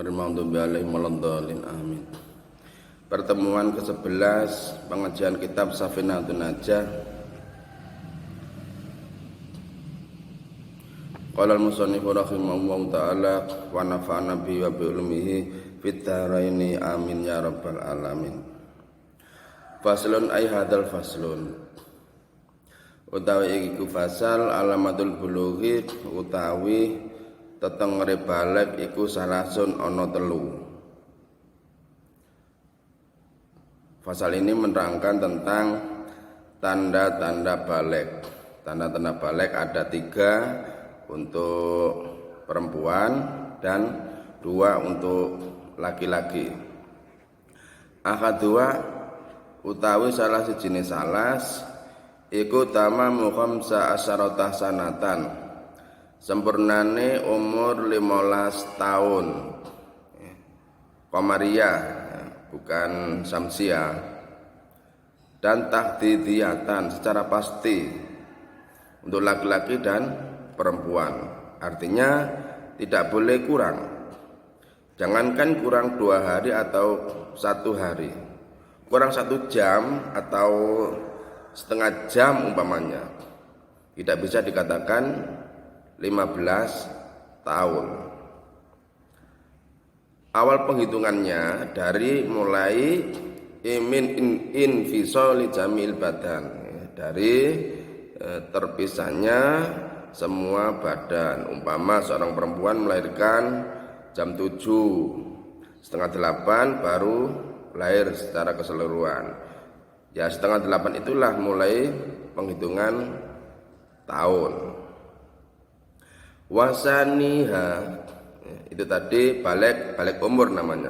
Maghdubi alaihim waladdallin. Amin. Pertemuan ke-11 pengajian kitab Safinatun Najah. Qala al-musannif rahimahullahu ta'ala wa nafa'ana bihi wa bi ulumihi fid dharaini amin ya rabbal alamin. Faslun ay hadzal faslun. Utawi iku fasal alamatul bulughi utawi tetengere balik iku salasun ana telu. Fasal ini menerangkan tentang tanda-tanda balik. Tanda-tanda balik ada 3 untuk perempuan dan 2 untuk laki-laki. Ahadua utawi salah sejenis salas iku tamamu khamsa asyarata sanatan, sempurnane umur 15 tahun Qamariyah, bukan Samsiah, dan tahdidiyatan secara pasti untuk laki-laki dan perempuan. Artinya tidak boleh kurang, jangankan kurang 2 hari atau 1 hari, kurang 1 jam atau setengah jam umpamanya, tidak bisa dikatakan 15 tahun. Awal penghitungannya dari mulai infisali jamil badan, dari terpisahnya semua badan. Umpama seorang perempuan melahirkan jam 7, setengah 8 baru lahir secara keseluruhan. Ya setengah 8 itulah mulai penghitungan tahun. Wasaniha, itu tadi balik umur namanya.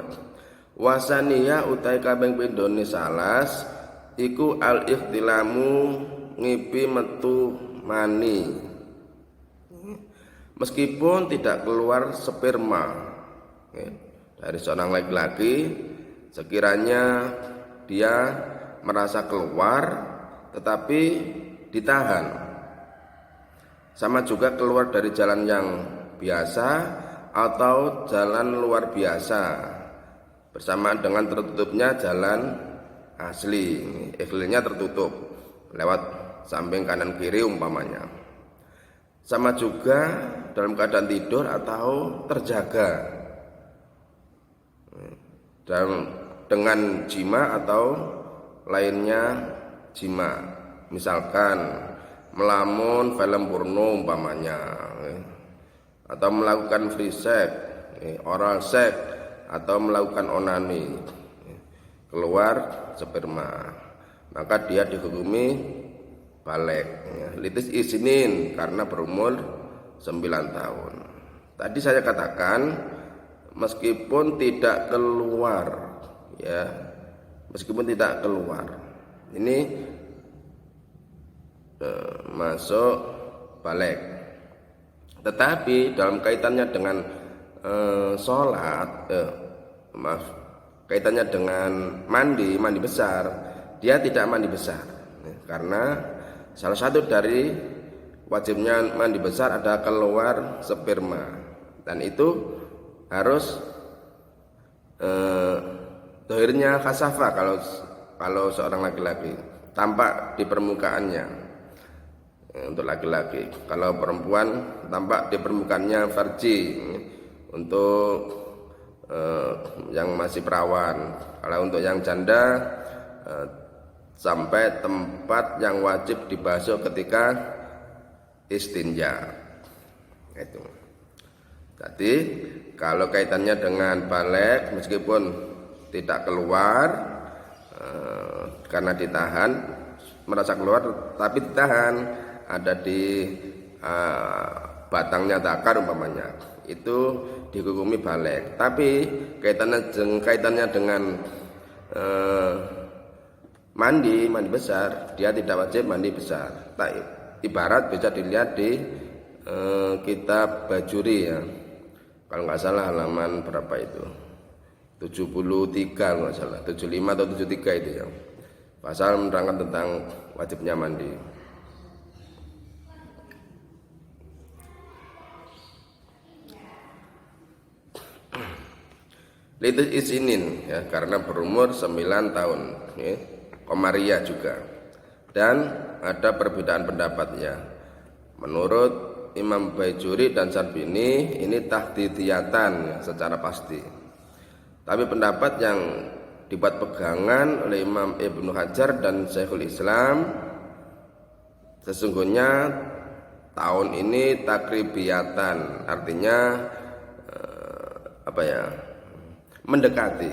Wasaniha utai kabeng pindhone salas iku al ikhtilamu ngipi metu mani, meskipun tidak keluar sperma dari seorang laki-laki, sekiranya dia merasa keluar tetapi ditahan, sama juga keluar dari jalan yang biasa atau jalan luar biasa bersamaan dengan tertutupnya jalan asli, ikhlilnya tertutup lewat samping kanan kiri umpamanya. Sama juga dalam keadaan tidur atau terjaga dengan jima atau lainnya jima, misalkan melamun film porno umpamanya, atau melakukan free sex, oral sex, atau melakukan onani, keluar sperma, maka dia dihukumi balik, litis isinin, karena berumur 9 tahun. Tadi saya katakan meskipun tidak keluar, meskipun tidak keluar, ini masuk balik. Tetapi dalam kaitannya dengan sholat, kaitannya dengan mandi besar, dia tidak mandi besar, karena salah satu dari wajibnya mandi besar ada keluar sperma, dan itu harus dohirnya khasafa kalau seorang laki-laki, tampak di permukaannya untuk laki-laki. Kalau perempuan tampak di permukaannya farji untuk yang masih perawan. Kalau untuk yang janda sampai tempat yang wajib dibasuh ketika istinja. Itu. Jadi kalau kaitannya dengan balik, meskipun tidak keluar karena ditahan, merasa keluar tapi ditahan, ada di batangnya zakar umpamanya, itu dihukumi balik. Tapi kaitannya dengan mandi besar, dia tidak wajib mandi besar. Ibarat bisa dilihat di kitab Bajuri, ya, kalau nggak salah halaman berapa itu, 73 kalau nggak salah, 75 atau 73 itu ya, pasal menerangkan tentang wajibnya mandi. Litis isinin ya, karena berumur 9 tahun ya. Komaria juga. Dan ada perbedaan pendapat ya. Menurut Imam Baijuri dan Syarbini ini tahdidiyatan ya, secara pasti. Tapi pendapat yang dibuat pegangan oleh Imam Ibnu Hajar dan Syekhul Islam, sesungguhnya tahun ini takribiyatan, artinya mendekati.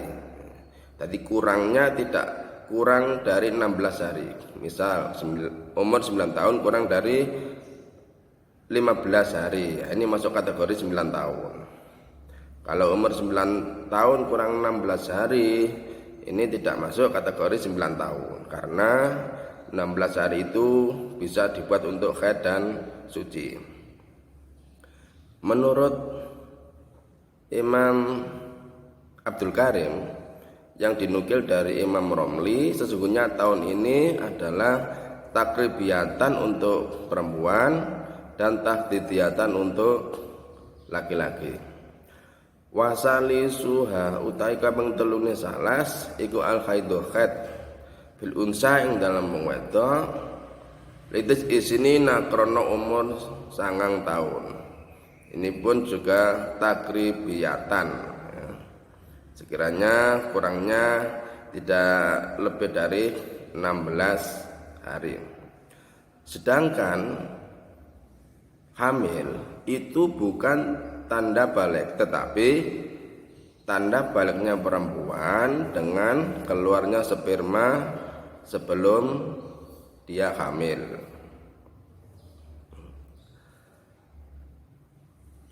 Jadi kurangnya tidak kurang dari 16 hari. Misal umur 9 tahun kurang dari 15 hari. Ini masuk kategori 9 tahun. Kalau umur 9 tahun kurang 16 hari, ini tidak masuk kategori 9 tahun. Karena 16 hari itu bisa dibuat untuk haid dan suci. Menurut Imam Abdul Karim yang dinukil dari Imam Romli, sesungguhnya tahun ini adalah takribiyatan untuk perempuan dan tahdidiyatan untuk laki-laki. Wasali suha utai kaping telune salas iku al khaidu khaid bil unsa ing dalam wong wedok litis isini nakrono umur 9 tahun. Ini pun juga takribiyatan ya. Sekiranya kurangnya tidak lebih dari 16 hari. Sedangkan hamil itu bukan tanda balik, tetapi tanda baliknya perempuan dengan keluarnya sperma sebelum dia hamil.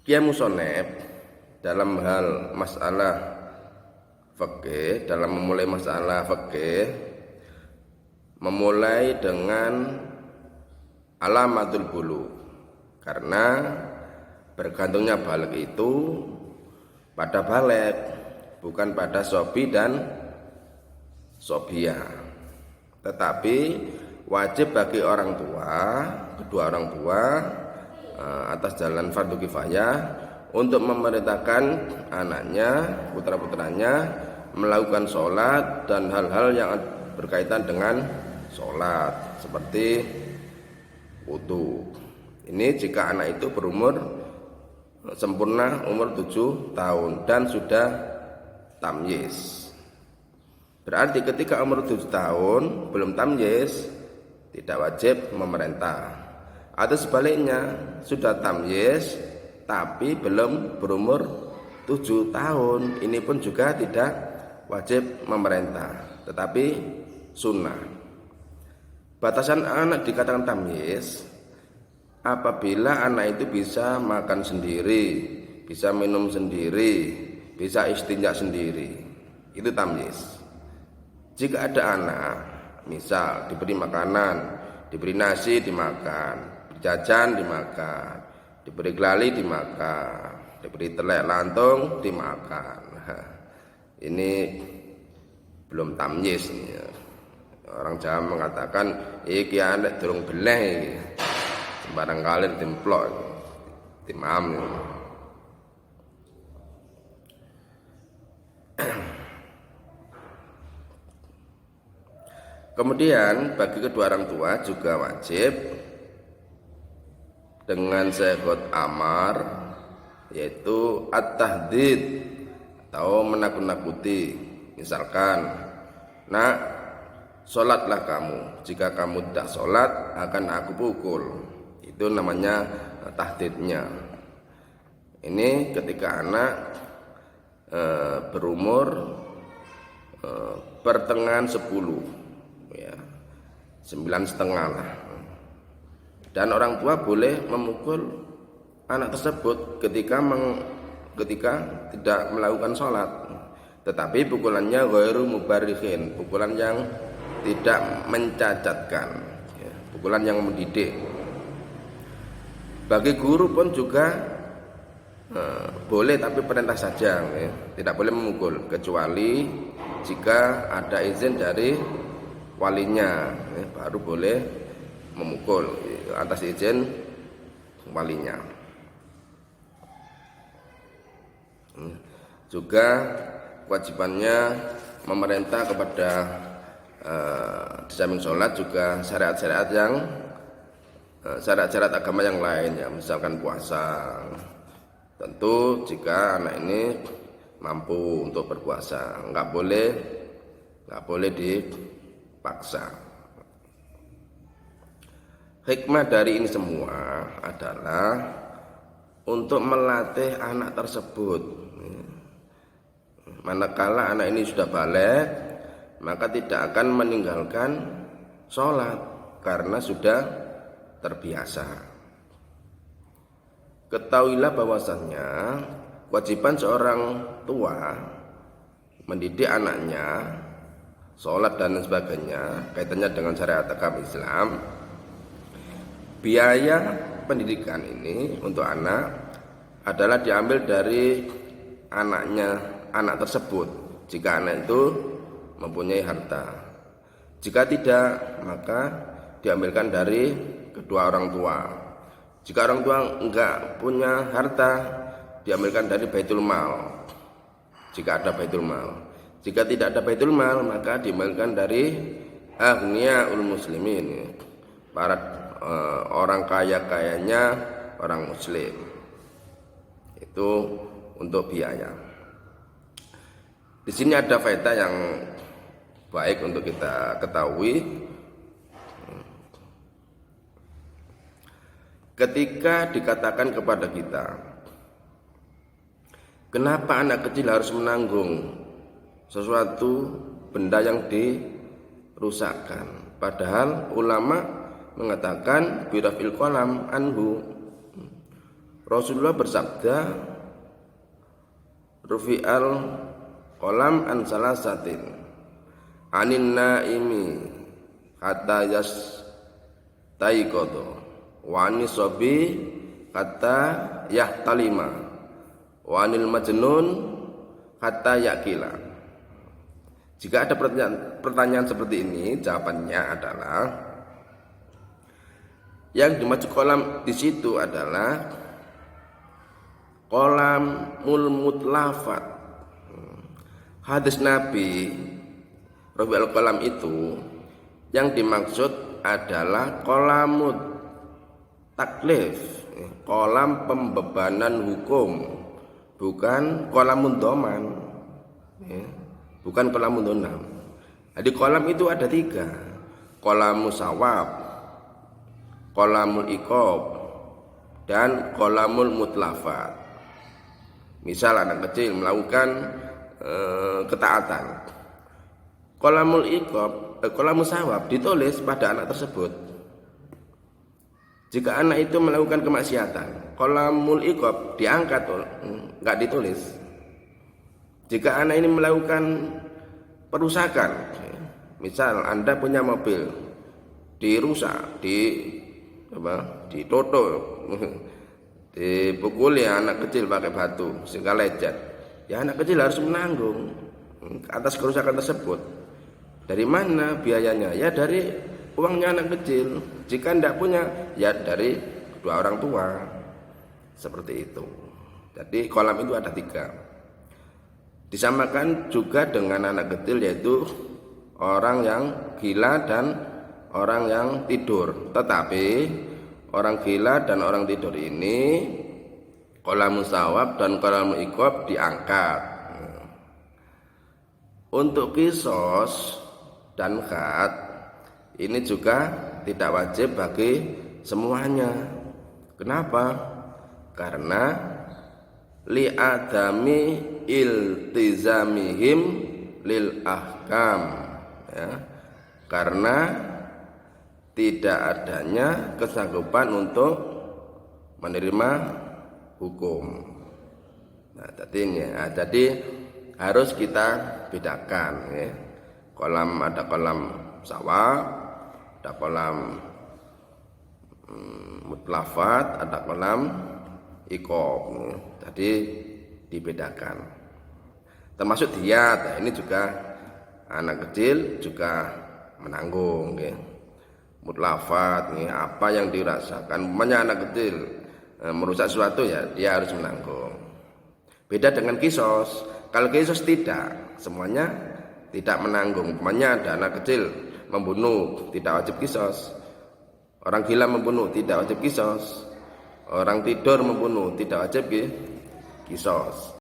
Kiai Musoneb dalam hal masalah fikih, dalam memulai masalah fikih, memulai dengan alamatul bulu, karena bergantungnya balik itu pada balik, bukan pada sobi dan sobia. Tetapi wajib bagi orang tua, kedua orang tua atas jalan fardu kifayah untuk memerintahkan anaknya, putra-putranya melakukan sholat dan hal-hal yang berkaitan dengan sholat seperti wudu. Ini jika anak itu berumur sempurna umur 7 tahun dan sudah tamyiz. Berarti ketika umur 7 tahun belum tamyiz, tidak wajib memerintah. Atau sebaliknya, sudah tamyiz tapi belum berumur 7 tahun, ini pun juga tidak wajib memerintah, tetapi sunnah. Batasan anak dikatakan tamyiz apabila anak itu bisa makan sendiri, bisa minum sendiri, bisa istinja sendiri, itu tamyiz. Jika ada anak, misal diberi makanan, diberi nasi dimakan, jajan dimakan, diberi gelali dimakan, diberi telek lantung dimakan, ini belum tamyiz. Orang Jawa mengatakan iki anak durung beleh iki. Barangkali dimplok timam. Kemudian bagi kedua orang tua juga wajib dengan segot amar, yaitu at-tahdid atau menakut-nakuti. Misalkan, nak, sholatlah kamu, jika kamu tidak sholat akan aku pukul. Itu namanya tahdidnya. Ini ketika anak berumur pertengahan 10 ya, 9,5 lah. Dan orang tua boleh memukul anak tersebut ketika tidak melakukan sholat. Tetapi pukulannya ghairu mubarrihin, pukulan yang tidak mencacatkan ya, pukulan yang mendidik. Bagi guru pun juga boleh, tapi perintah saja ya. Tidak boleh memukul kecuali jika ada izin dari walinya ya, baru boleh memukul atas izin walinya. Juga kewajibannya memerintah kepada di samping sholat juga syariat-syariat yang syariat-syariat agama yang lain ya, misalkan puasa. Tentu jika anak ini mampu untuk berpuasa, nggak boleh dipaksa. Hikmah dari ini semua adalah untuk melatih anak tersebut. Manakala anak ini sudah balik, maka tidak akan meninggalkan sholat karena sudah terbiasa. Ketahuilah bahwasannya kewajiban seorang tua mendidik anaknya sholat dan sebagainya kaitannya dengan syariat agama Islam. Biaya pendidikan ini untuk anak adalah diambil dari anak tersebut jika anak itu mempunyai harta. Jika tidak, maka diambilkan dari kedua orang tua. Jika orang tua enggak punya harta, diambilkan dari baitul mal. Jika ada baitul mal. Jika tidak ada baitul mal, maka diambilkan dari aghniyaul muslimin. Para orang kaya-kayanya orang muslim. Itu untuk biaya. Di sini ada faedah yang baik untuk kita ketahui. Ketika dikatakan kepada kita, kenapa anak kecil harus menanggung sesuatu benda yang dirusakkan? Padahal ulama mengatakan birafil qalam anhu. Rasulullah bersabda, rufi'al qalam an salasatin anin naimi hatta yastaiqadha wa anis sabi hatta yahtalima wa anil majnun hatta yaqila. Jika ada pertanyaan seperti ini, jawabannya adalah yang dimaksud kolam di situ adalah kolamul mutlafat. Hadis Nabi Rabiul Qalam itu yang dimaksud adalah kolamut taklif, kolam pembebanan hukum, bukan kolamun doman, bukan kolamun donam. Jadi kolam itu ada 3, kolamus sawab, kolamul iqab, dan kolamul mutlafat. Misal anak kecil melakukan ketaatan, kolamul iqab, kolamus sawab ditulis pada anak tersebut. Jika anak itu melakukan kemaksiatan, kolamul iqab diangkat, enggak ditulis. Jika anak ini melakukan perusakan, misal Anda punya mobil dirusak, ditoto, dipukuli anak kecil pakai batu sehingga lecet, ya anak kecil harus menanggung atas kerusakan tersebut. Dari mana biayanya? Ya dari uangnya anak kecil. Jika tidak punya, ya dari kedua orang tua. Seperti itu. Jadi kolam itu ada 3. Disamakan juga dengan anak kecil, yaitu orang yang gila dan orang yang tidur. Tetapi orang gila dan orang tidur ini kolam sawab dan kolam iqab diangkat. Untuk kisos dan khat ini juga tidak wajib bagi semuanya. Kenapa? Karena li'adami iltizamihim lil ahkam, ya. Karena tidak adanya kesanggupan untuk menerima hukum. Nah, jadi harus kita bedakan, ya. Ada kolam sawah, ada kolam mutlafat, ada kolam iqab. Jadi dibedakan. Termasuk diyat, ini juga anak kecil juga menanggung, ya. Mutlafat, ya, apa yang dirasakan. Umpamanya anak kecil merusak sesuatu, ya dia harus menanggung. Beda dengan kisos. Kalau kisos tidak, semuanya tidak menanggung. Umpamanya ada anak kecil membunuh, tidak wajib kisos. Orang gila membunuh, tidak wajib kisos. Orang tidur membunuh, tidak wajib kisos.